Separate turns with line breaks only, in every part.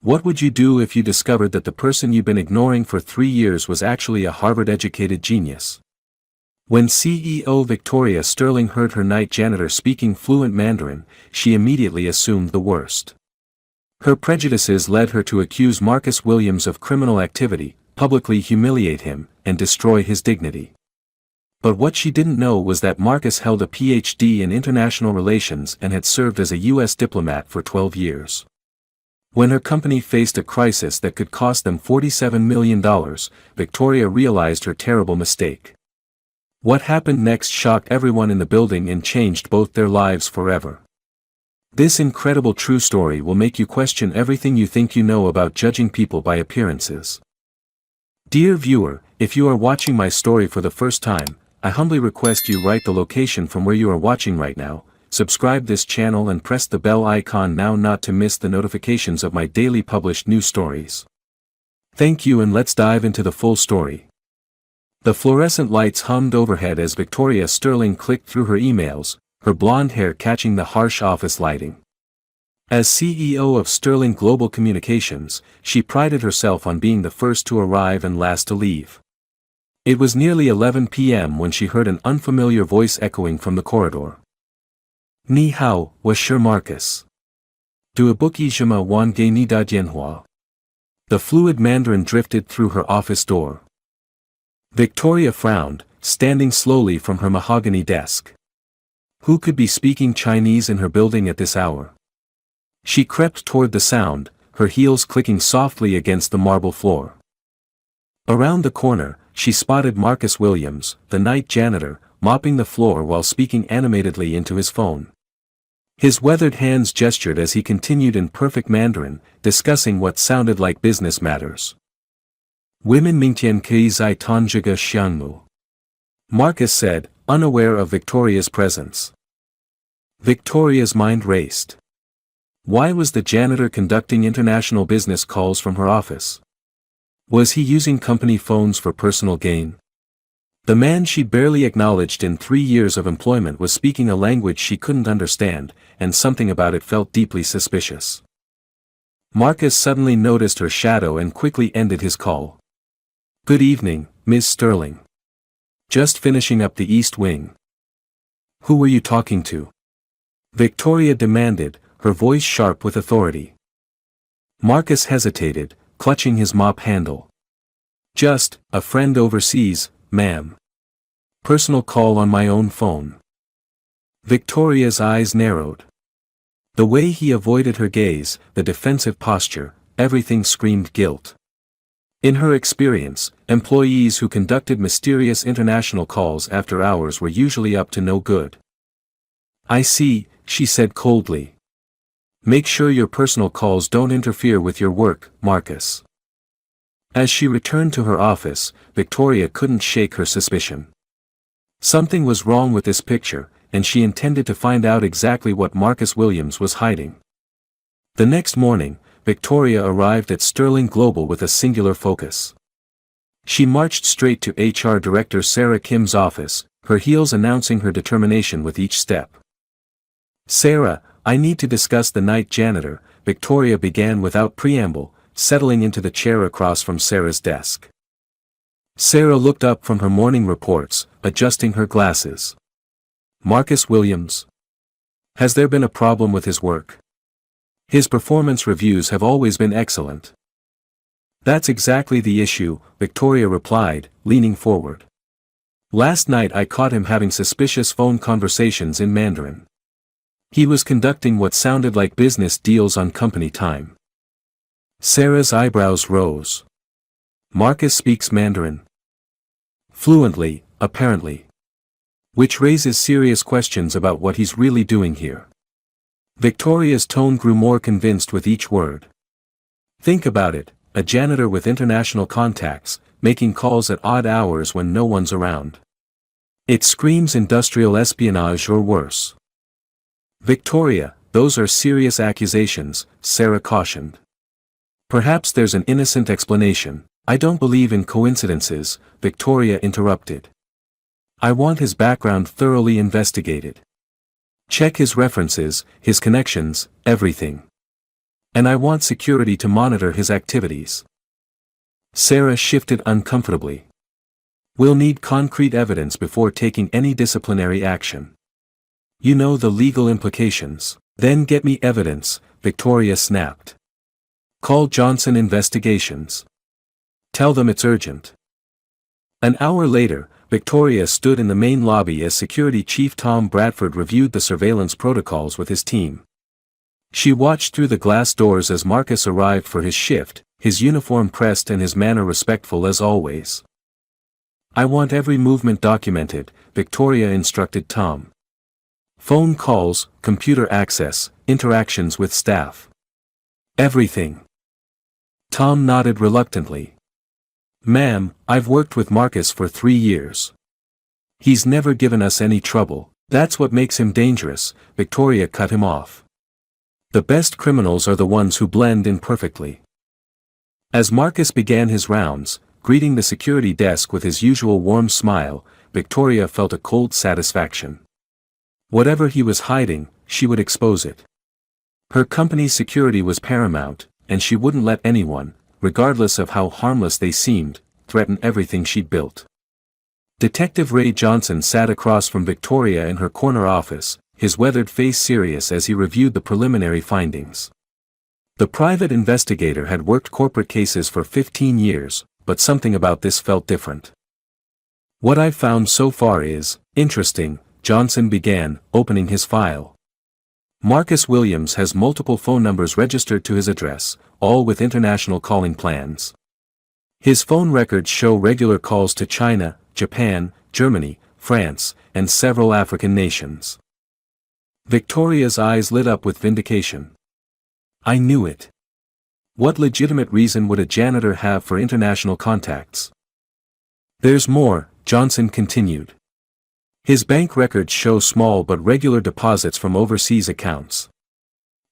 What would you do if you discovered that the person you've been ignoring for 3 years was actually a Harvard-educated genius? When CEO Victoria Sterling heard her night janitor speaking fluent Mandarin, she immediately assumed the worst. Her prejudices led her to accuse Marcus Williams of criminal activity, publicly humiliate him, and destroy his dignity. But what she didn't know was that Marcus held a PhD in international relations and had served as a U.S. diplomat for 12 years. When her company faced a crisis that could cost them $47 million, Victoria realized her terrible mistake. What happened next shocked everyone in the building and changed both their lives forever. This incredible true story will make you question everything you think you know about judging people by appearances. Dear viewer, if you are watching my story for the first time, I humbly request you write the location from where you are watching right now, subscribe this channel and press the bell icon now not to miss the notifications of my daily published news stories. Thank you, and let's dive into the full story. The fluorescent lights hummed overhead as Victoria Sterling clicked through her emails, her blonde hair catching the harsh office lighting. As CEO of Sterling Global Communications, she prided herself on being the first to arrive and last to leave. It was nearly 11 p.m. when she heard an unfamiliar voice echoing from the corridor. Ni hao, was Sir Marcus. Du buki jima wan ge ni da jianhua. The fluid Mandarin drifted through her office door. Victoria frowned, standing slowly from her mahogany desk. Who could be speaking Chinese in her building at this hour? She crept toward the sound, her heels clicking softly against the marble floor. Around the corner, she spotted Marcus Williams, the night janitor, mopping the floor while speaking animatedly into his phone. His weathered hands gestured as he continued in perfect Mandarin, discussing what sounded like business matters. Women mingtian ke zai tanjiga xiangmu. Marcus said, unaware of Victoria's presence. Victoria's mind raced. Why was the janitor conducting international business calls from her office? Was he using company phones for personal gain? The man she barely acknowledged in 3 years of employment was speaking a language she couldn't understand, and something about it felt deeply suspicious. Marcus suddenly noticed her shadow and quickly ended his call. Good evening, Ms. Sterling. Just finishing up the East Wing. Who were you talking to? Victoria demanded, her voice sharp with authority. Marcus hesitated, clutching his mop handle. Just a friend overseas, ma'am. Personal call on my own phone. Victoria's eyes narrowed. The way he avoided her gaze, the defensive posture, everything screamed guilt. In her experience, employees who conducted mysterious international calls after hours were usually up to no good. I see, she said coldly. Make sure your personal calls don't interfere with your work, Marcus. As she returned to her office, Victoria couldn't shake her suspicion. Something was wrong with this picture, and she intended to find out exactly what Marcus Williams was hiding. The next morning, Victoria arrived at Sterling Global with a singular focus. She marched straight to HR Director Sarah Kim's office, her heels announcing her determination with each step. Sarah, I need to discuss the night janitor, Victoria began without preamble, settling into the chair across from Sarah's desk. Sarah looked up from her morning reports, adjusting her glasses. Marcus Williams? Has there been a problem with his work? His performance reviews have always been excellent. That's exactly the issue, Victoria replied, leaning forward. Last night I caught him having suspicious phone conversations in Mandarin. He was conducting what sounded like business deals on company time. Sarah's eyebrows rose. Marcus speaks Mandarin. Fluently, apparently. Which raises serious questions about what he's really doing here. Victoria's tone grew more convinced with each word. Think about it, a janitor with international contacts, making calls at odd hours when no one's around. It screams industrial espionage or worse. Victoria, those are serious accusations, Sarah cautioned. Perhaps there's an innocent explanation. I don't believe in coincidences, Victoria interrupted. I want his background thoroughly investigated. Check his references, his connections, everything. And I want security to monitor his activities. Sarah shifted uncomfortably. We'll need concrete evidence before taking any disciplinary action. You know the legal implications. Then get me evidence, Victoria snapped. Call Johnson Investigations. Tell them it's urgent. An hour later, Victoria stood in the main lobby as Security Chief Tom Bradford reviewed the surveillance protocols with his team. She watched through the glass doors as Marcus arrived for his shift, his uniform pressed and his manner respectful as always. I want every movement documented, Victoria instructed Tom. Phone calls, computer access, interactions with staff. Everything. Tom nodded reluctantly. Ma'am, I've worked with Marcus for 3 years. He's never given us any trouble. That's what makes him dangerous, Victoria cut him off. The best criminals are the ones who blend in perfectly. As Marcus began his rounds, greeting the security desk with his usual warm smile, Victoria felt a cold satisfaction. Whatever he was hiding, she would expose it. Her company's security was paramount, and she wouldn't let anyone, regardless of how harmless they seemed, threaten everything she'd built. Detective Ray Johnson sat across from Victoria in her corner office, his weathered face serious as he reviewed the preliminary findings. The private investigator had worked corporate cases for 15 years, but something about this felt different. What I've found so far is interesting, Johnson began, opening his file. Marcus Williams has multiple phone numbers registered to his address, all with international calling plans. His phone records show regular calls to China, Japan, Germany, France, and several African nations. Victoria's eyes lit up with vindication. I knew it. What legitimate reason would a janitor have for international contacts? There's more, Johnson continued. His bank records show small but regular deposits from overseas accounts.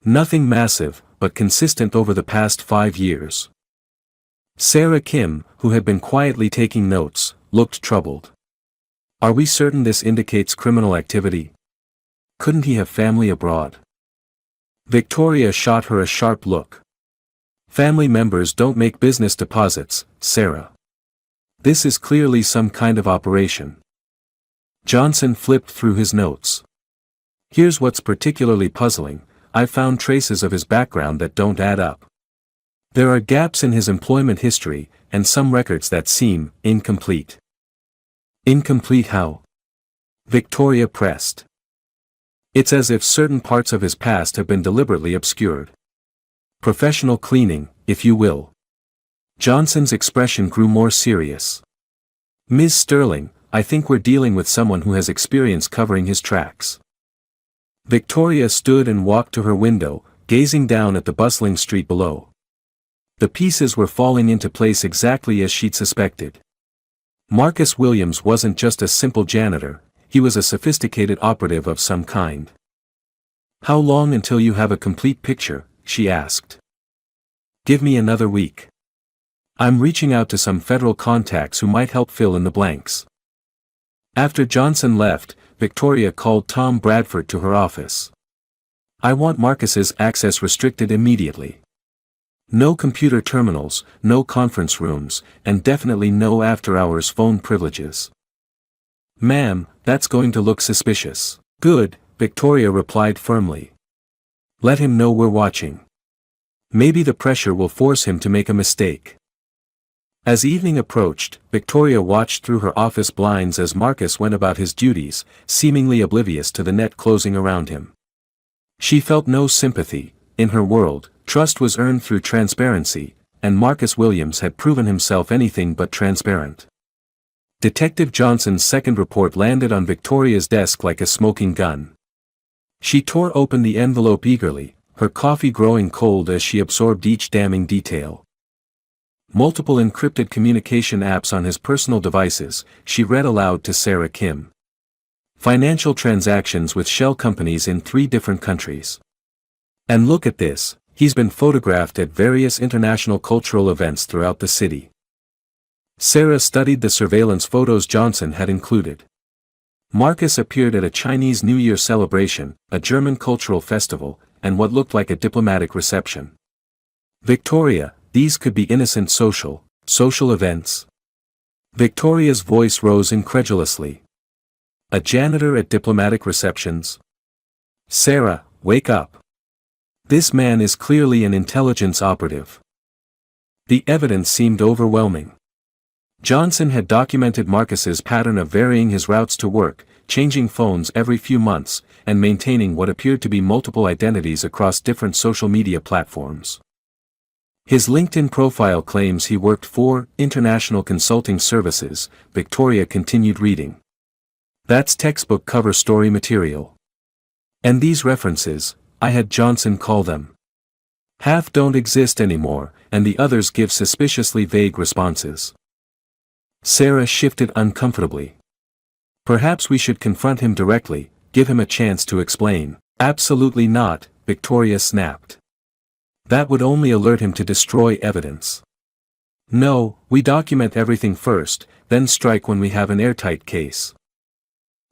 Nothing massive, but consistent over the past 5 years. Sarah Kim, who had been quietly taking notes, looked troubled. Are we certain this indicates criminal activity? Couldn't he have family abroad? Victoria shot her a sharp look. Family members don't make business deposits, Sarah. This is clearly some kind of operation. Johnson flipped through his notes. Here's what's particularly puzzling, I've found traces of his background that don't add up. There are gaps in his employment history, and some records that seem incomplete. Incomplete how? Victoria pressed. It's as if certain parts of his past have been deliberately obscured. Professional cleaning, if you will. Johnson's expression grew more serious. Ms. Sterling, I think we're dealing with someone who has experience covering his tracks. Victoria stood and walked to her window, gazing down at the bustling street below. The pieces were falling into place exactly as she'd suspected. Marcus Williams wasn't just a simple janitor, he was a sophisticated operative of some kind. How long until you have a complete picture, she asked. Give me another week. I'm reaching out to some federal contacts who might help fill in the blanks. After Johnson left, Victoria called Tom Bradford to her office. I want Marcus's access restricted immediately. No computer terminals, no conference rooms, and definitely no after-hours phone privileges. Ma'am, that's going to look suspicious. Good, Victoria replied firmly. Let him know we're watching. Maybe the pressure will force him to make a mistake. As evening approached, Victoria watched through her office blinds as Marcus went about his duties, seemingly oblivious to the net closing around him. She felt no sympathy. In her world, trust was earned through transparency, and Marcus Williams had proven himself anything but transparent. Detective Johnson's second report landed on Victoria's desk like a smoking gun. She tore open the envelope eagerly, her coffee growing cold as she absorbed each damning detail. Multiple encrypted communication apps on his personal devices, she read aloud to Sarah Kim. Financial transactions with shell companies in 3 different countries. And look at this, he's been photographed at various international cultural events throughout the city. Sarah studied the surveillance photos Johnson had included. Marcus appeared at a Chinese New Year celebration, a German cultural festival, and what looked like a diplomatic reception. Victoria, these could be innocent social events. Victoria's voice rose incredulously. A janitor at diplomatic receptions? Sarah, wake up. This man is clearly an intelligence operative. The evidence seemed overwhelming. Johnson had documented Marcus's pattern of varying his routes to work, changing phones every few months, and maintaining what appeared to be multiple identities across different social media platforms. His LinkedIn profile claims he worked for international consulting services. Victoria continued reading. That's textbook cover story material. And these references, I had Johnson call them. Half don't exist anymore, and the others give suspiciously vague responses. Sarah shifted uncomfortably. Perhaps we should confront him directly, give him a chance to explain. Absolutely not, Victoria snapped. That would only alert him to destroy evidence. No, we document everything first, then strike when we have an airtight case.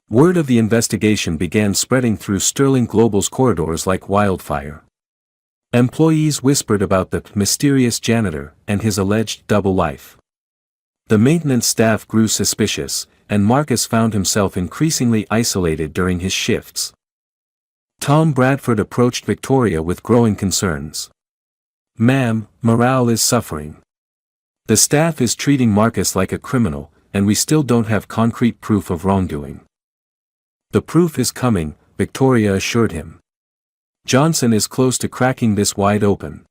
Word of the investigation began spreading through Sterling Global's corridors like wildfire. Employees whispered about the mysterious janitor and his alleged double life. The maintenance staff grew suspicious, and Marcus found himself increasingly isolated during his shifts. Tom Bradford approached Victoria with growing concerns. Ma'am, morale is suffering. The staff is treating Marcus like a criminal, and we still don't have concrete proof of wrongdoing. The proof is coming, Victoria assured him. Johnson is close to cracking this wide open.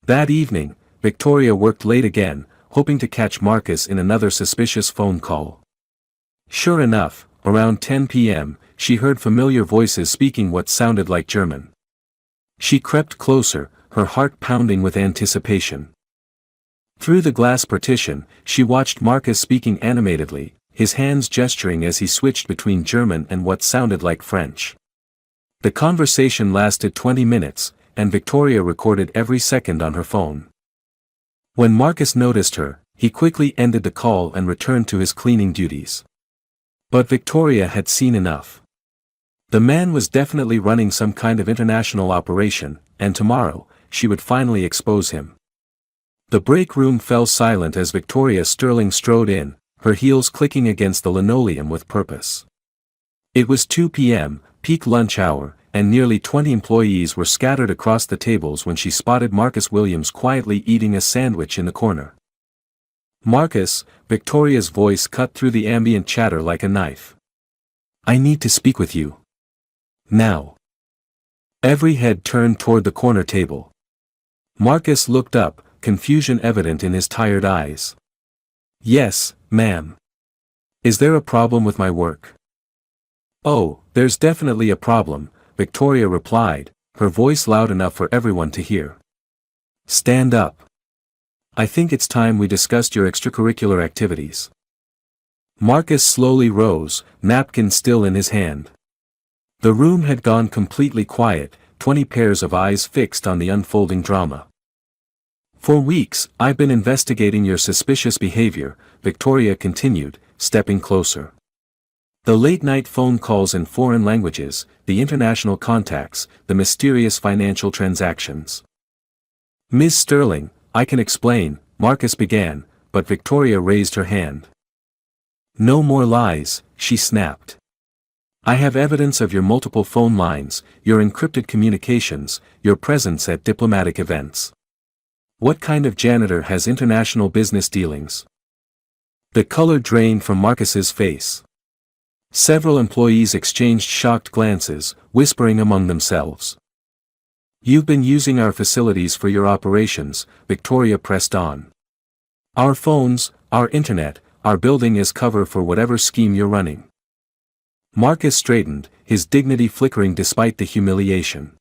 That evening, Victoria worked late again, hoping to catch Marcus in another suspicious phone call. Sure enough, around 10 p.m., she heard familiar voices speaking what sounded like German. She crept closer, her heart pounding with anticipation. Through the glass partition, she watched Marcus speaking animatedly, his hands gesturing as he switched between German and what sounded like French. The conversation lasted 20 minutes, and Victoria recorded every second on her phone. When Marcus noticed her, he quickly ended the call and returned to his cleaning duties. But Victoria had seen enough. The man was definitely running some kind of international operation, and tomorrow, she would finally expose him. The break room fell silent as Victoria Sterling strode in, her heels clicking against the linoleum with purpose. It was 2 p.m., peak lunch hour, and nearly 20 employees were scattered across the tables when she spotted Marcus Williams quietly eating a sandwich in the corner. Marcus, Victoria's voice cut through the ambient chatter like a knife. I need to speak with you. Now. Every head turned toward the corner table. Marcus looked up, confusion evident in his tired eyes. Yes, ma'am. Is there a problem with my work? Oh, there's definitely a problem, Victoria replied, her voice loud enough for everyone to hear. Stand up. I think it's time we discussed your extracurricular activities. Marcus slowly rose, napkin still in his hand. The room had gone completely quiet, 20 pairs of eyes fixed on the unfolding drama. For weeks, I've been investigating your suspicious behavior, Victoria continued, stepping closer. The late-night phone calls in foreign languages, the international contacts, the mysterious financial transactions. Ms. Sterling, I can explain, Marcus began, but Victoria raised her hand. No more lies, she snapped. I have evidence of your multiple phone lines, your encrypted communications, your presence at diplomatic events. What kind of janitor has international business dealings? The color drained from Marcus's face. Several employees exchanged shocked glances, whispering among themselves. You've been using our facilities for your operations, Victoria pressed on. Our phones, our internet, our building is cover for whatever scheme you're running. Marcus straightened, his dignity flickering despite the humiliation.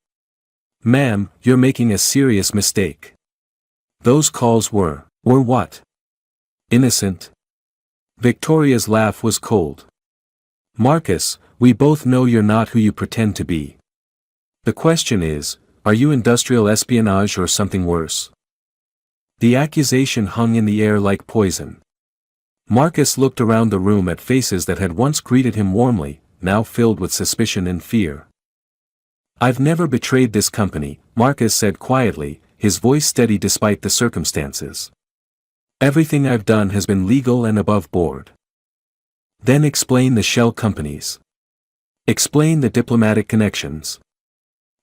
Ma'am, you're making a serious mistake. Those calls were what? Innocent? Victoria's laugh was cold. Marcus, we both know you're not who you pretend to be. The question is, are you industrial espionage or something worse? The accusation hung in the air like poison. Marcus looked around the room at faces that had once greeted him warmly, now filled with suspicion and fear. I've never betrayed this company, Marcus said quietly, his voice steady despite the circumstances. Everything I've done has been legal and above board. Then explain the shell companies. Explain the diplomatic connections.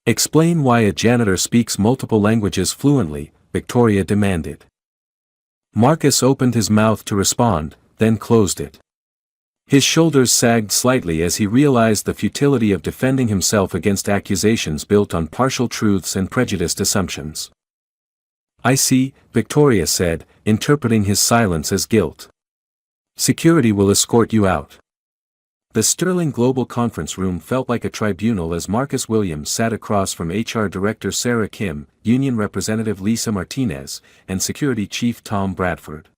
Explain why a janitor speaks multiple languages fluently, Victoria demanded. Marcus opened his mouth to respond, then closed it. His shoulders sagged slightly as he realized the futility of defending himself against accusations built on partial truths and prejudiced assumptions. I see, Victoria said, interpreting his silence as guilt. Security will escort you out. The Sterling Global Conference Room felt like a tribunal as Marcus Williams sat across from HR Director Sarah Kim, Union Representative Lisa Martinez, and Security Chief Tom Bradford.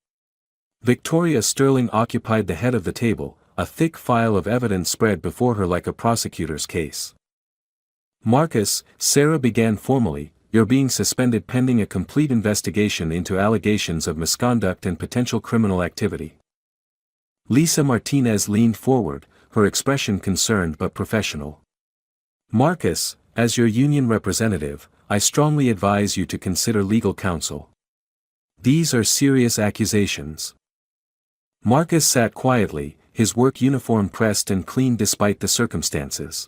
Victoria Sterling occupied the head of the table, a thick file of evidence spread before her like a prosecutor's case. Marcus, Sarah began formally, you're being suspended pending a complete investigation into allegations of misconduct and potential criminal activity. Lisa Martinez leaned forward, her expression concerned but professional. Marcus, as your union representative, I strongly advise you to consider legal counsel. These are serious accusations. Marcus sat quietly, his work uniform pressed and clean despite the circumstances.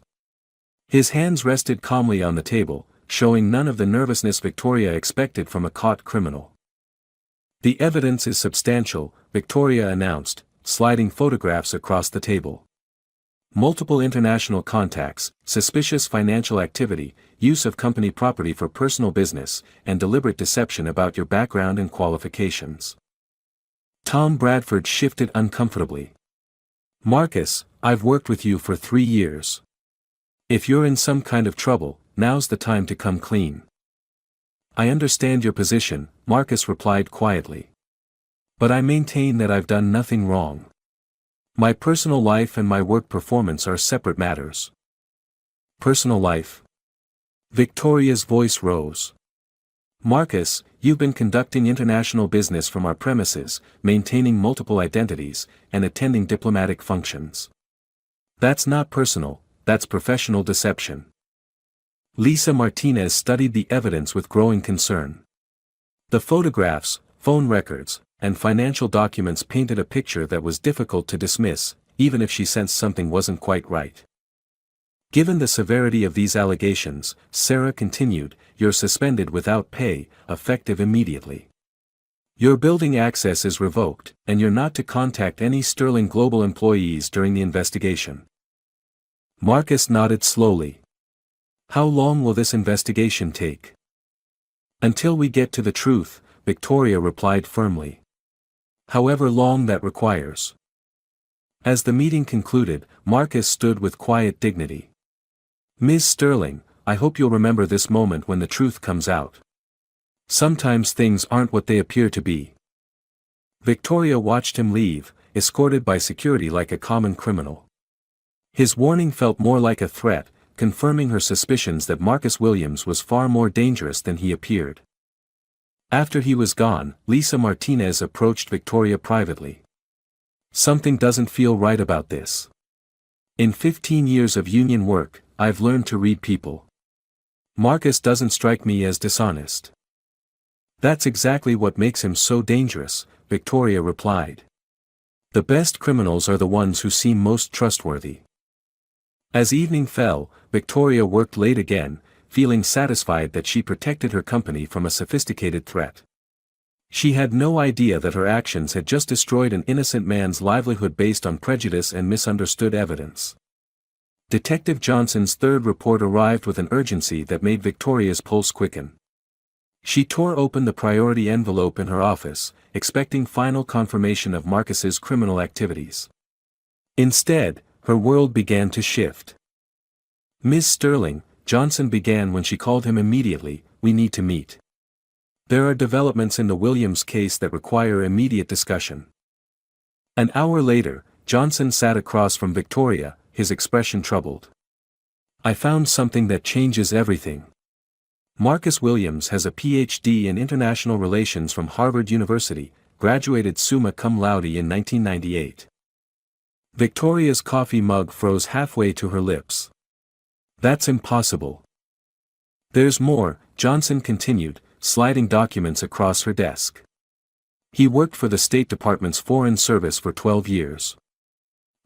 His hands rested calmly on the table, showing none of the nervousness Victoria expected from a caught criminal. The evidence is substantial, Victoria announced, sliding photographs across the table. Multiple international contacts, suspicious financial activity, use of company property for personal business, and deliberate deception about your background and qualifications. Tom Bradford shifted uncomfortably. Marcus, I've worked with you for 3 years. If you're in some kind of trouble, now's the time to come clean. I understand your position, Marcus replied quietly. But I maintain that I've done nothing wrong. My personal life and my work performance are separate matters. Personal life? Victoria's voice rose. Marcus, you've been conducting international business from our premises, maintaining multiple identities, and attending diplomatic functions. That's not personal, that's professional deception. Lisa Martinez studied the evidence with growing concern. The photographs, phone records, and financial documents painted a picture that was difficult to dismiss, even if she sensed something wasn't quite right. Given the severity of these allegations, Sarah continued, you're suspended without pay, effective immediately. Your building access is revoked, and you're not to contact any Sterling Global employees during the investigation. Marcus nodded slowly. How long will this investigation take? Until we get to the truth, Victoria replied firmly. However long that requires. As the meeting concluded, Marcus stood with quiet dignity. Ms. Sterling, I hope you'll remember this moment when the truth comes out. Sometimes things aren't what they appear to be. Victoria watched him leave, escorted by security like a common criminal. His warning felt more like a threat, confirming her suspicions that Marcus Williams was far more dangerous than he appeared. After he was gone, Lisa Martinez approached Victoria privately. Something doesn't feel right about this. In 15 years of union work, I've learned to read people. Marcus doesn't strike me as dishonest. That's exactly what makes him so dangerous, Victoria replied. The best criminals are the ones who seem most trustworthy. As evening fell, Victoria worked late again, feeling satisfied that she protected her company from a sophisticated threat. She had no idea that her actions had just destroyed an innocent man's livelihood based on prejudice and misunderstood evidence. Detective Johnson's third report arrived with an urgency that made Victoria's pulse quicken. She tore open the priority envelope in her office, expecting final confirmation of Marcus's criminal activities. Instead, her world began to shift. Ms. Sterling, Johnson began when she called him immediately, we need to meet. There are developments in the Williams case that require immediate discussion. An hour later, Johnson sat across from Victoria, his expression troubled. I found something that changes everything. Marcus Williams has a Ph.D. in International Relations from Harvard University, graduated summa cum laude in 1998. Victoria's coffee mug froze halfway to her lips. That's impossible. There's more, Johnson continued, sliding documents across her desk. He worked for the State Department's Foreign Service for 12 years.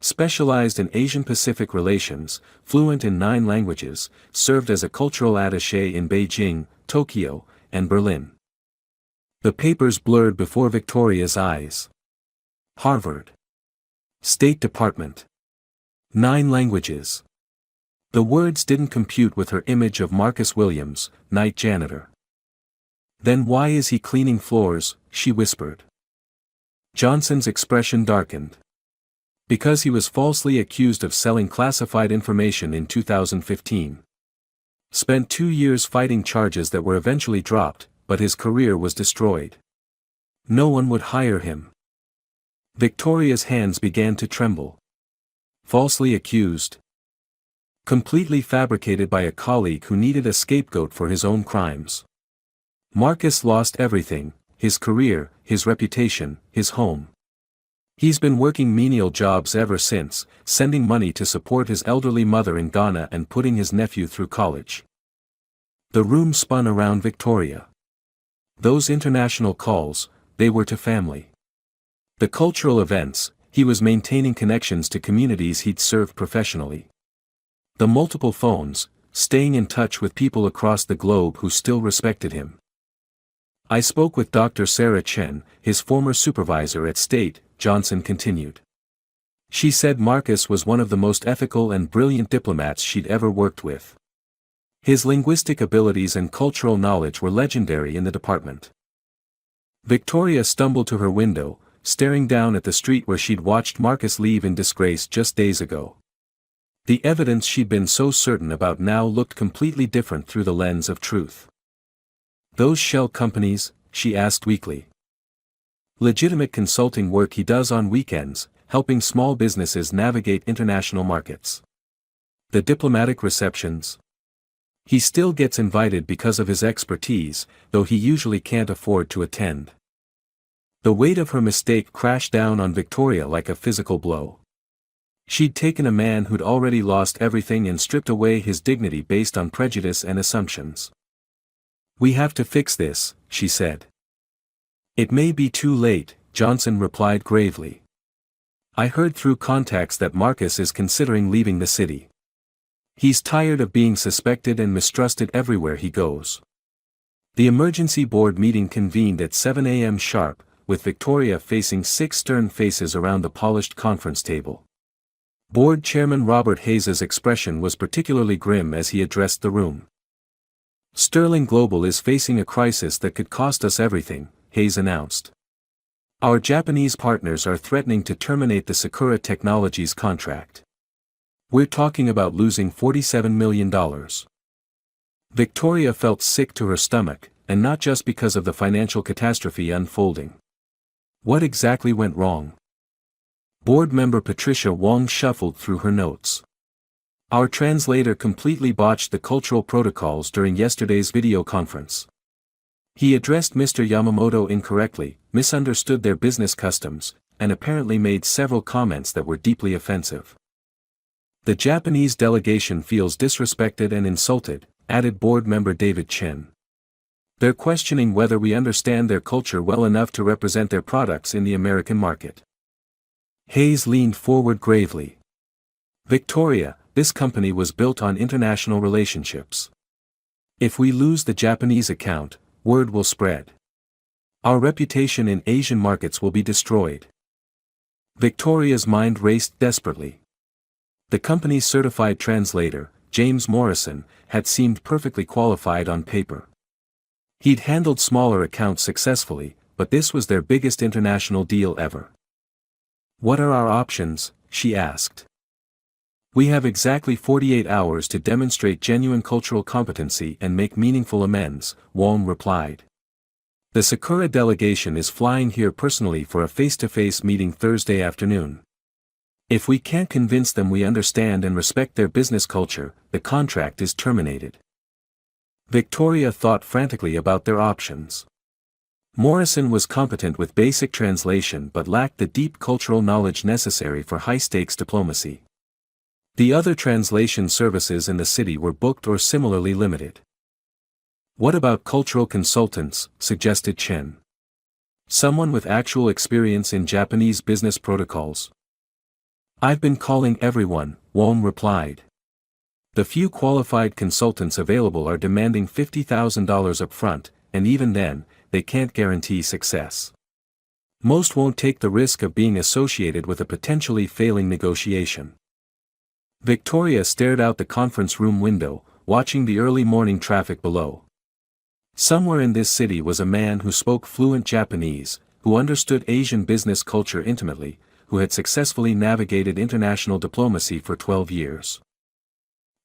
Specialized in Asian-Pacific relations, fluent in 9 languages, served as a cultural attaché in Beijing, Tokyo, and Berlin. The papers blurred before Victoria's eyes. Harvard. State Department. 9 languages. The words didn't compute with her image of Marcus Williams, night janitor. Then why is he cleaning floors, she whispered. Johnson's expression darkened. Because he was falsely accused of selling classified information in 2015. Spent 2 years fighting charges that were eventually dropped, but his career was destroyed. No one would hire him. Victoria's hands began to tremble. Falsely accused. Completely fabricated by a colleague who needed a scapegoat for his own crimes. Marcus lost everything, his career, his reputation, his home. He's been working menial jobs ever since, sending money to support his elderly mother in Ghana and putting his nephew through college. The room spun around Victoria. Those international calls, they were to family. The cultural events, he was maintaining connections to communities he'd served professionally. The multiple phones, staying in touch with people across the globe who still respected him. I spoke with Dr. Sarah Chen, his former supervisor at State, Johnson continued. She said Marcus was one of the most ethical and brilliant diplomats she'd ever worked with. His linguistic abilities and cultural knowledge were legendary in the department. Victoria stumbled to her window, staring down at the street where she'd watched Marcus leave in disgrace just days ago. The evidence she'd been so certain about now looked completely different through the lens of truth. Those shell companies, she asked weakly. Legitimate consulting work he does on weekends, helping small businesses navigate international markets. The diplomatic receptions. He still gets invited because of his expertise, though he usually can't afford to attend. The weight of her mistake crashed down on Victoria like a physical blow. She'd taken a man who'd already lost everything and stripped away his dignity based on prejudice and assumptions. We have to fix this, she said. It may be too late, Johnson replied gravely. I heard through contacts that Marcus is considering leaving the city. He's tired of being suspected and mistrusted everywhere he goes. The emergency board meeting convened at 7 a.m. sharp, with Victoria facing 6 stern faces around the polished conference table. Board Chairman Robert Hayes's expression was particularly grim as he addressed the room. Sterling Global is facing a crisis that could cost us everything, Hayes announced. Our Japanese partners are threatening to terminate the Sakura Technologies contract. We're talking about losing $47 million. Victoria felt sick to her stomach, and not just because of the financial catastrophe unfolding. What exactly went wrong? Board member Patricia Wong shuffled through her notes. Our translator completely botched the cultural protocols during yesterday's video conference. He addressed Mr. Yamamoto incorrectly, misunderstood their business customs, and apparently made several comments that were deeply offensive. The Japanese delegation feels disrespected and insulted, added board member David Chen. They're questioning whether we understand their culture well enough to represent their products in the American market. Hayes leaned forward gravely. Victoria, this company was built on international relationships. If we lose the Japanese account, word will spread. Our reputation in Asian markets will be destroyed. Victoria's mind raced desperately. The company's certified translator, James Morrison, had seemed perfectly qualified on paper. He'd handled smaller accounts successfully, but this was their biggest international deal ever. What are our options? She asked. We have exactly 48 hours to demonstrate genuine cultural competency and make meaningful amends, Wong replied. The Sakura delegation is flying here personally for a face-to-face meeting Thursday afternoon. If we can't convince them we understand and respect their business culture, the contract is terminated. Victoria thought frantically about their options. Morrison was competent with basic translation but lacked the deep cultural knowledge necessary for high-stakes diplomacy. The other translation services in the city were booked or similarly limited. What about cultural consultants, suggested Chen. Someone with actual experience in Japanese business protocols. I've been calling everyone, Wong replied. The few qualified consultants available are demanding $50,000 up front, and even then, they can't guarantee success. Most won't take the risk of being associated with a potentially failing negotiation. Victoria stared out the conference room window, watching the early morning traffic below. Somewhere in this city was a man who spoke fluent Japanese, who understood Asian business culture intimately, who had successfully navigated international diplomacy for 12 years.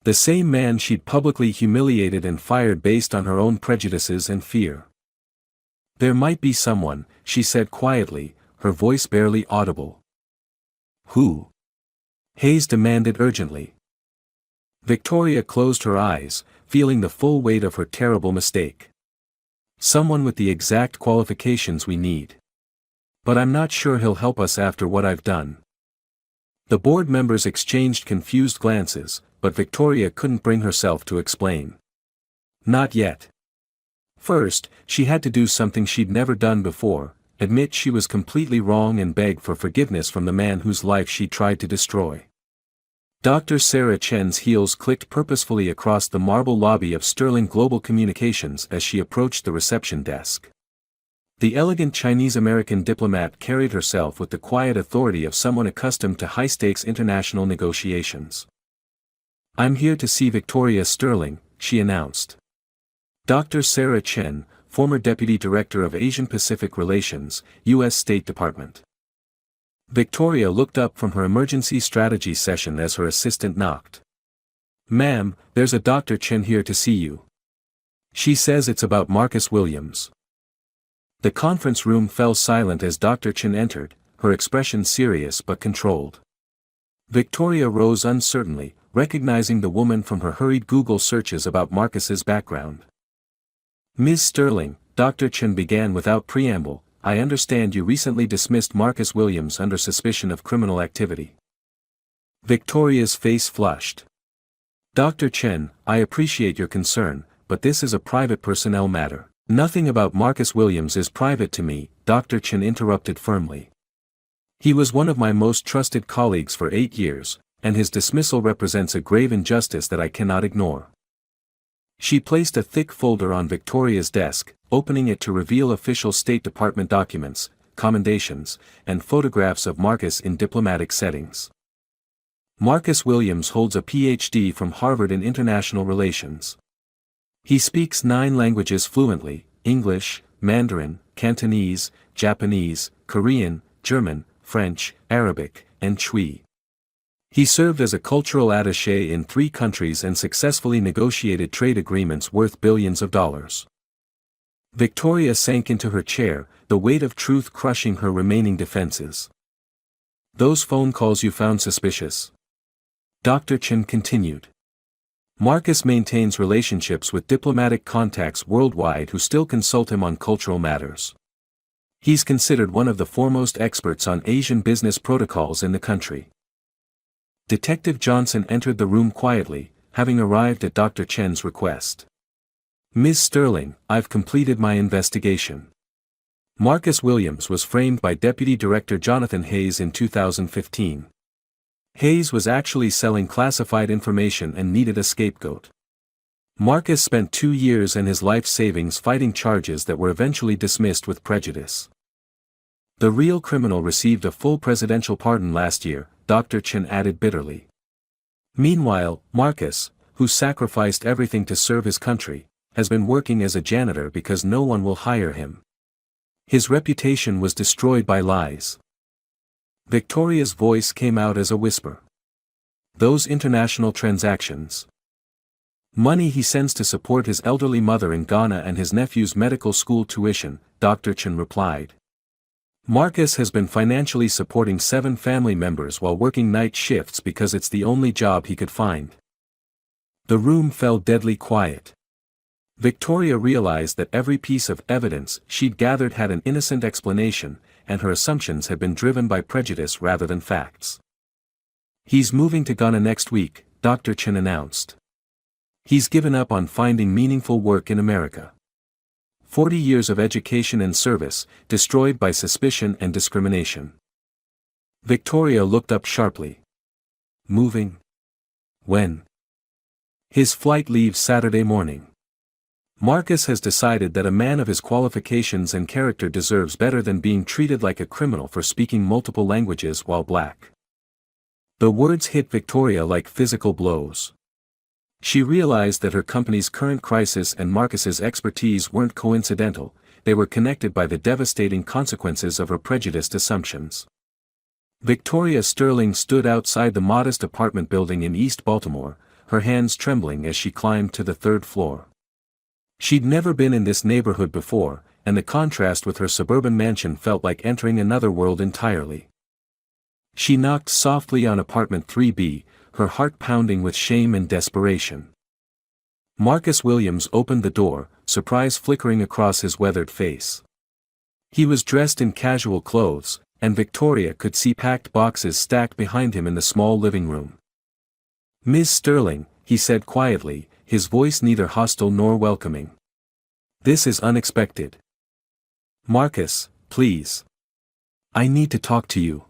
The same man she'd publicly humiliated and fired based on her own prejudices and fear. There might be someone, she said quietly, her voice barely audible. Who? Hayes demanded urgently. Victoria closed her eyes, feeling the full weight of her terrible mistake. Someone with the exact qualifications we need. But I'm not sure he'll help us after what I've done. The board members exchanged confused glances, but Victoria couldn't bring herself to explain. Not yet. First, she had to do something she'd never done before, admit she was completely wrong and beg for forgiveness from the man whose life she tried to destroy. Dr. Sarah Chen's heels clicked purposefully across the marble lobby of Sterling Global Communications as she approached the reception desk. The elegant Chinese-American diplomat carried herself with the quiet authority of someone accustomed to high-stakes international negotiations. I'm here to see Victoria Sterling, she announced. Dr. Sarah Chen, former Deputy Director of Asian-Pacific Relations, U.S. State Department. Victoria looked up from her emergency strategy session as her assistant knocked. Ma'am, there's a Dr. Chen here to see you. She says it's about Marcus Williams. The conference room fell silent as Dr. Chen entered, her expression serious but controlled. Victoria rose uncertainly, recognizing the woman from her hurried Google searches about Marcus's background. Ms. Sterling, Dr. Chen began without preamble, I understand you recently dismissed Marcus Williams under suspicion of criminal activity. Victoria's face flushed. Dr. Chen, I appreciate your concern, but this is a private personnel matter. Nothing about Marcus Williams is private to me, Dr. Chen interrupted firmly. He was one of my most trusted colleagues for 8 years, and his dismissal represents a grave injustice that I cannot ignore. She placed a thick folder on Victoria's desk, opening it to reveal official State Department documents, commendations, and photographs of Marcus in diplomatic settings. Marcus Williams holds a Ph.D. from Harvard in International Relations. He speaks 9 languages fluently: English, Mandarin, Cantonese, Japanese, Korean, German, French, Arabic, and Chui. He served as a cultural attaché in 3 countries and successfully negotiated trade agreements worth billions of dollars. Victoria sank into her chair, the weight of truth crushing her remaining defenses. Those phone calls you found suspicious? Dr. Chen continued. Marcus maintains relationships with diplomatic contacts worldwide who still consult him on cultural matters. He's considered one of the foremost experts on Asian business protocols in the country. Detective Johnson entered the room quietly, having arrived at Dr. Chen's request. Ms. Sterling, I've completed my investigation. Marcus Williams was framed by Deputy Director Jonathan Hayes in 2015. Hayes was actually selling classified information and needed a scapegoat. Marcus spent 2 years and his life savings fighting charges that were eventually dismissed with prejudice. The real criminal received a full presidential pardon last year, Dr. Chen added bitterly. Meanwhile, Marcus, who sacrificed everything to serve his country, has been working as a janitor because no one will hire him. His reputation was destroyed by lies. Victoria's voice came out as a whisper. Those international transactions. Money he sends to support his elderly mother in Ghana and his nephew's medical school tuition, Dr. Chen replied. Marcus has been financially supporting 7 family members while working night shifts because it's the only job he could find. The room fell deadly quiet. Victoria realized that every piece of evidence she'd gathered had an innocent explanation, and her assumptions had been driven by prejudice rather than facts. He's moving to Ghana next week, Dr. Chen announced. He's given up on finding meaningful work in America. 40 years of education and service, destroyed by suspicion and discrimination. Victoria looked up sharply. Moving? When? His flight leaves Saturday morning. Marcus has decided that a man of his qualifications and character deserves better than being treated like a criminal for speaking multiple languages while black. The words hit Victoria like physical blows. She realized that her company's current crisis and Marcus's expertise weren't coincidental, they were connected by the devastating consequences of her prejudiced assumptions. Victoria Sterling stood outside the modest apartment building in East Baltimore, her hands trembling as she climbed to the third floor. She'd never been in this neighborhood before, and the contrast with her suburban mansion felt like entering another world entirely. She knocked softly on apartment 3B, her heart pounding with shame and desperation. Marcus Williams opened the door, surprise flickering across his weathered face. He was dressed in casual clothes, and Victoria could see packed boxes stacked behind him in the small living room. "Miss Sterling," he said quietly, his voice neither hostile nor welcoming. "This is unexpected." "Marcus, please. I need to talk to you.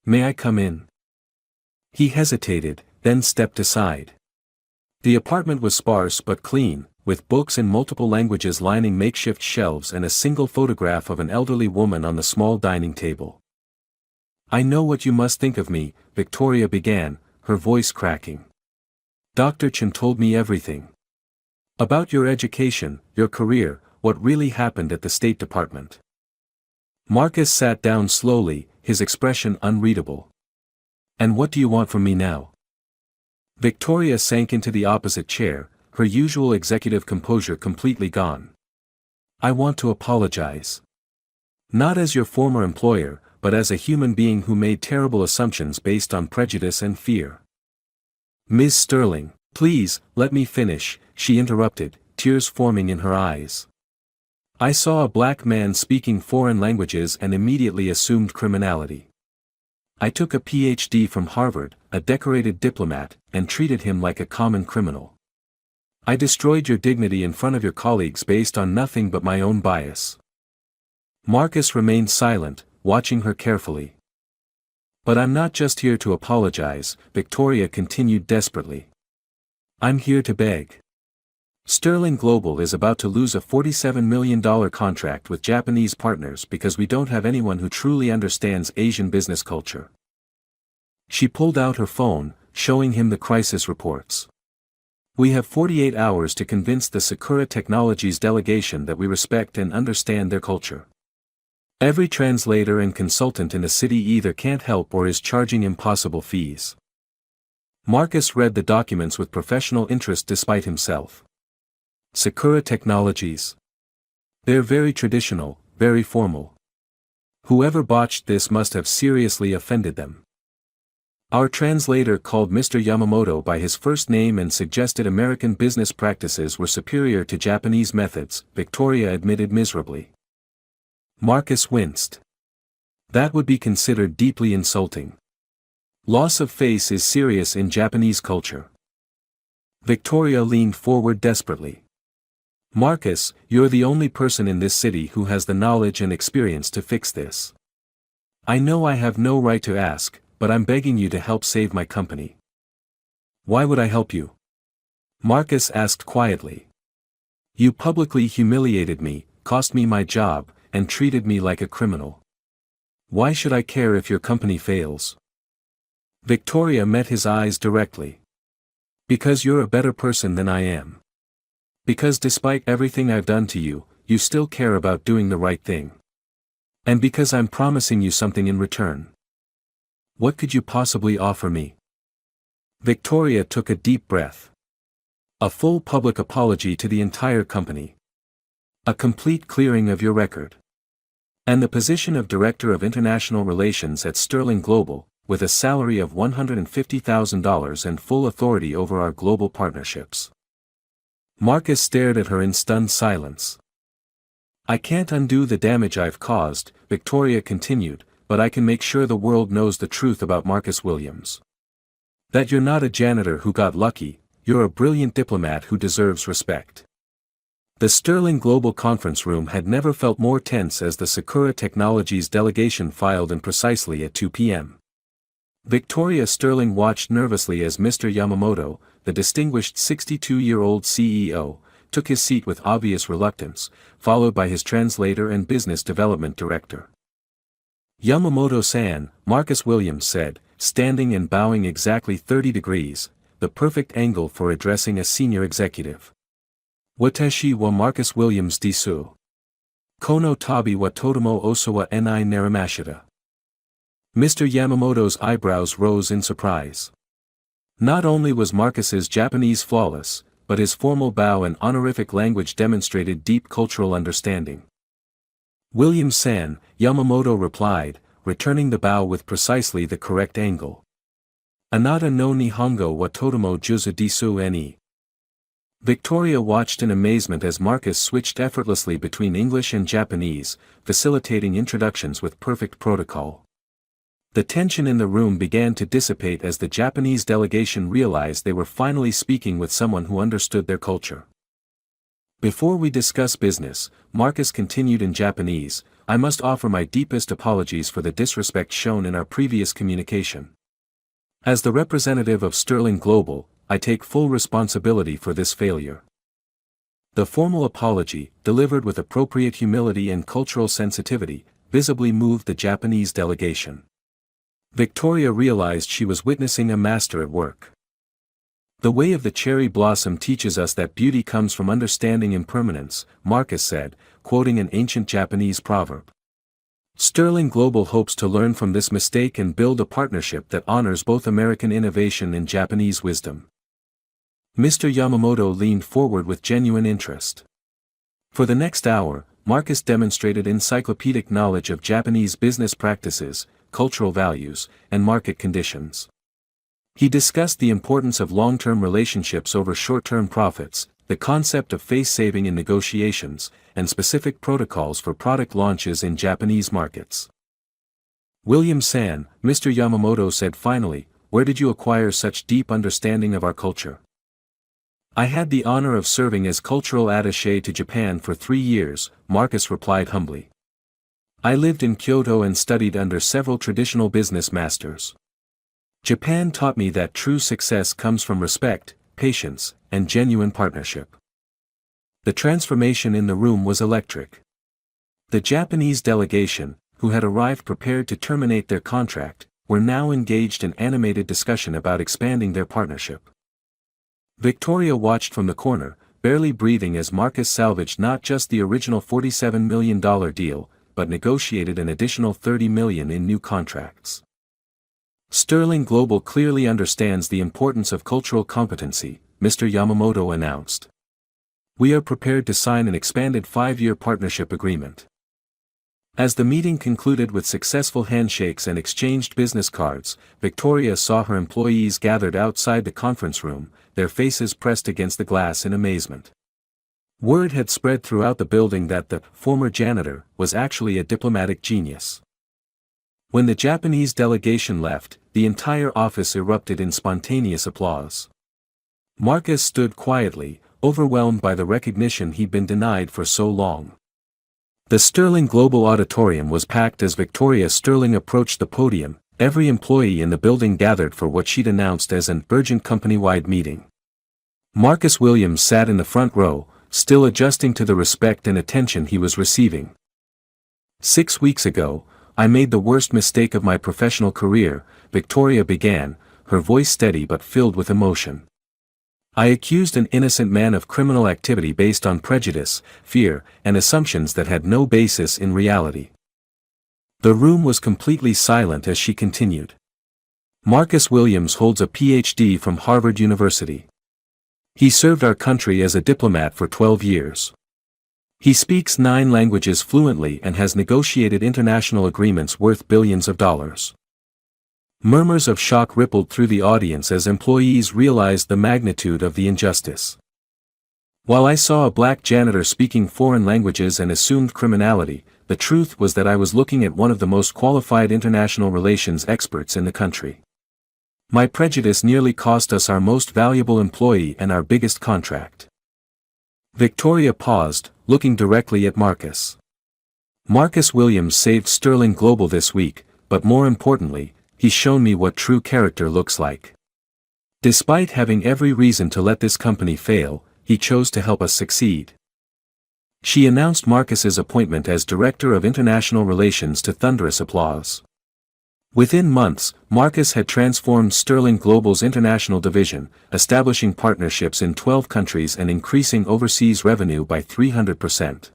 May I come in?" He hesitated, then stepped aside. The apartment was sparse but clean, with books in multiple languages lining makeshift shelves and a single photograph of an elderly woman on the small dining table. "I know what you must think of me," Victoria began, her voice cracking. "Dr. Chen told me everything. About your education, your career, what really happened at the State Department." Marcus sat down slowly, his expression unreadable. "And what do you want from me now?" Victoria sank into the opposite chair, her usual executive composure completely gone. "I want to apologize. Not as your former employer, but as a human being who made terrible assumptions based on prejudice and fear." "Ms. Sterling, please, let me finish," she interrupted, tears forming in her eyes. "I saw a black man speaking foreign languages and immediately assumed criminality. I took a PhD from Harvard, a decorated diplomat, and treated him like a common criminal. I destroyed your dignity in front of your colleagues based on nothing but my own bias." Marcus remained silent, watching her carefully. "But I'm not just here to apologize," Victoria continued desperately. "I'm here to beg. Sterling Global is about to lose a $47 million contract with Japanese partners because we don't have anyone who truly understands Asian business culture." She pulled out her phone, showing him the crisis reports. "We have 48 hours to convince the Sakura Technologies delegation that we respect and understand their culture. Every translator and consultant in the city either can't help or is charging impossible fees." Marcus read the documents with professional interest despite himself. Sakura Technologies. They're very traditional, very formal. Whoever botched this must have seriously offended them. Our translator called Mr. Yamamoto by his first name and suggested American business practices were superior to Japanese methods, Victoria admitted miserably. Marcus winced. That would be considered deeply insulting. Loss of face is serious in Japanese culture. Victoria leaned forward desperately. "Marcus, you're the only person in this city who has the knowledge and experience to fix this. I know I have no right to ask, but I'm begging you to help save my company." "Why would I help you?" Marcus asked quietly. "You publicly humiliated me, cost me my job, and treated me like a criminal. Why should I care if your company fails?" Victoria met his eyes directly. "Because you're a better person than I am. Because despite everything I've done to you, you still care about doing the right thing. And because I'm promising you something in return. What could you possibly offer me?" Victoria took a deep breath. "A full public apology to the entire company. A complete clearing of your record. And the position of Director of International Relations at Sterling Global, with a salary of $150,000 and full authority over our global partnerships." Marcus stared at her in stunned silence. "I can't undo the damage I've caused," Victoria continued, "but I can make sure the world knows the truth about Marcus Williams. That you're not a janitor who got lucky, you're a brilliant diplomat who deserves respect." The Sterling Global Conference Room had never felt more tense as the Sakura Technologies delegation filed in precisely at 2 p.m. Victoria Sterling watched nervously as Mr. Yamamoto, the distinguished 62-year-old CEO, took his seat with obvious reluctance, followed by his translator and business development director. "Yamamoto-san," Marcus Williams said, standing and bowing exactly 30 degrees, the perfect angle for addressing a senior executive. "Watashi wa Marcus Williams desu. Kono tabi wa totomo osawa ni narimashita." Mr. Yamamoto's eyebrows rose in surprise. Not only was Marcus's Japanese flawless, but his formal bow and honorific language demonstrated deep cultural understanding. "Williams-san," Yamamoto replied, returning the bow with precisely the correct angle. "Anata no Nihongo wa totomo juzu desu ni." Victoria watched in amazement as Marcus switched effortlessly between English and Japanese, facilitating introductions with perfect protocol. The tension in the room began to dissipate as the Japanese delegation realized they were finally speaking with someone who understood their culture. "Before we discuss business," Marcus continued in Japanese, "I must offer my deepest apologies for the disrespect shown in our previous communication. As the representative of Sterling Global, I take full responsibility for this failure." The formal apology, delivered with appropriate humility and cultural sensitivity, visibly moved the Japanese delegation. Victoria realized she was witnessing a master at work. "The way of the cherry blossom teaches us that beauty comes from understanding impermanence," Marcus said, quoting an ancient Japanese proverb. "Sterling Global hopes to learn from this mistake and build a partnership that honors both American innovation and Japanese wisdom." Mr. Yamamoto leaned forward with genuine interest. For the next hour, Marcus demonstrated encyclopedic knowledge of Japanese business practices, cultural values, and market conditions. He discussed the importance of long-term relationships over short-term profits, the concept of face saving in negotiations, and specific protocols for product launches in Japanese markets. "Williams-san," Mr. Yamamoto said finally, "where did you acquire such deep understanding of our culture?" "I had the honor of serving as cultural attaché to Japan for 3 years, Marcus replied humbly. "I lived in Kyoto and studied under several traditional business masters. Japan taught me that true success comes from respect, patience, and genuine partnership." The transformation in the room was electric. The Japanese delegation, who had arrived prepared to terminate their contract, were now engaged in animated discussion about expanding their partnership. Victoria watched from the corner, barely breathing as Marcus salvaged not just the original $47 million deal, but negotiated an additional $30 million in new contracts. "Sterling Global clearly understands the importance of cultural competency," Mr. Yamamoto announced. "We are prepared to sign an expanded 5-year partnership agreement." As the meeting concluded with successful handshakes and exchanged business cards, Victoria saw her employees gathered outside the conference room, their faces pressed against the glass in amazement. Word had spread throughout the building that the former janitor was actually a diplomatic genius. When the Japanese delegation left, the entire office erupted in spontaneous applause. Marcus stood quietly, overwhelmed by the recognition he'd been denied for so long. The Sterling Global Auditorium was packed as Victoria Sterling approached the podium. Every employee in the building gathered for what she'd announced as an urgent company-wide meeting. Marcus Williams sat in the front row, still adjusting to the respect and attention he was receiving. "6 weeks ago, I made the worst mistake of my professional career," Victoria began, her voice steady but filled with emotion. "I accused an innocent man of criminal activity based on prejudice, fear, and assumptions that had no basis in reality." The room was completely silent as she continued. "Marcus Williams holds a PhD from Harvard University. He served our country as a diplomat for 12 years. He speaks 9 languages fluently and has negotiated international agreements worth billions of dollars." Murmurs of shock rippled through the audience as employees realized the magnitude of the injustice. "While I saw a black janitor speaking foreign languages and assumed criminality, the truth was that I was looking at one of the most qualified international relations experts in the country. My prejudice nearly cost us our most valuable employee and our biggest contract. Victoria paused, looking directly at Marcus. Marcus Williams saved Sterling Global this week, but more importantly, he's shown me what true character looks like. Despite having every reason to let this company fail, he chose to help us succeed. She announced Marcus's appointment as Director of International Relations to thunderous applause. Within months, Marcus had transformed Sterling Global's international division, establishing partnerships in 12 countries and increasing overseas revenue by 300%.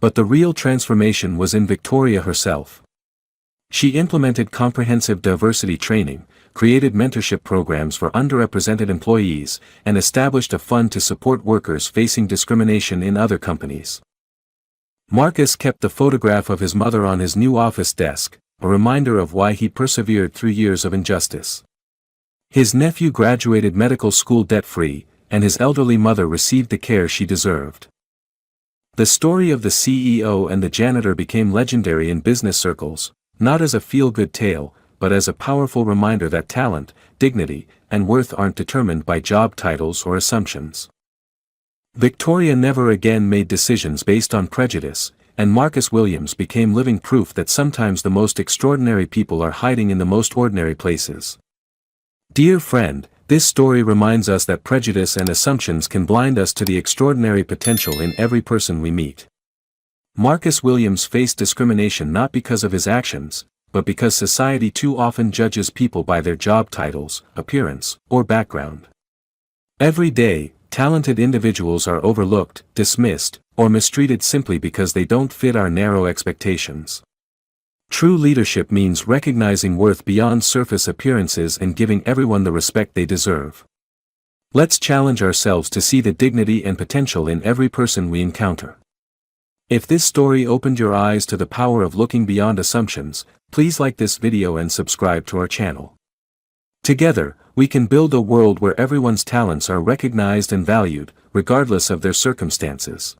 But the real transformation was in Victoria herself. She implemented comprehensive diversity training, created mentorship programs for underrepresented employees, and established a fund to support workers facing discrimination in other companies. Marcus kept the photograph of his mother on his new office desk, a reminder of why he persevered through years of injustice. His nephew graduated medical school debt-free, and his elderly mother received the care she deserved. The story of the CEO and the janitor became legendary in business circles, not as a feel-good tale, but as a powerful reminder that talent, dignity, and worth aren't determined by job titles or assumptions. Victoria never again made decisions based on prejudice, and Marcus Williams became living proof that sometimes the most extraordinary people are hiding in the most ordinary places. Dear friend, this story reminds us that prejudice and assumptions can blind us to the extraordinary potential in every person we meet. Marcus Williams faced discrimination not because of his actions, but because society too often judges people by their job titles, appearance, or background. Every day, talented individuals are overlooked, dismissed, or mistreated simply because they don't fit our narrow expectations. True leadership means recognizing worth beyond surface appearances and giving everyone the respect they deserve. Let's challenge ourselves to see the dignity and potential in every person we encounter. If this story opened your eyes to the power of looking beyond assumptions, please like this video and subscribe to our channel. Together, we can build a world where everyone's talents are recognized and valued, regardless of their circumstances.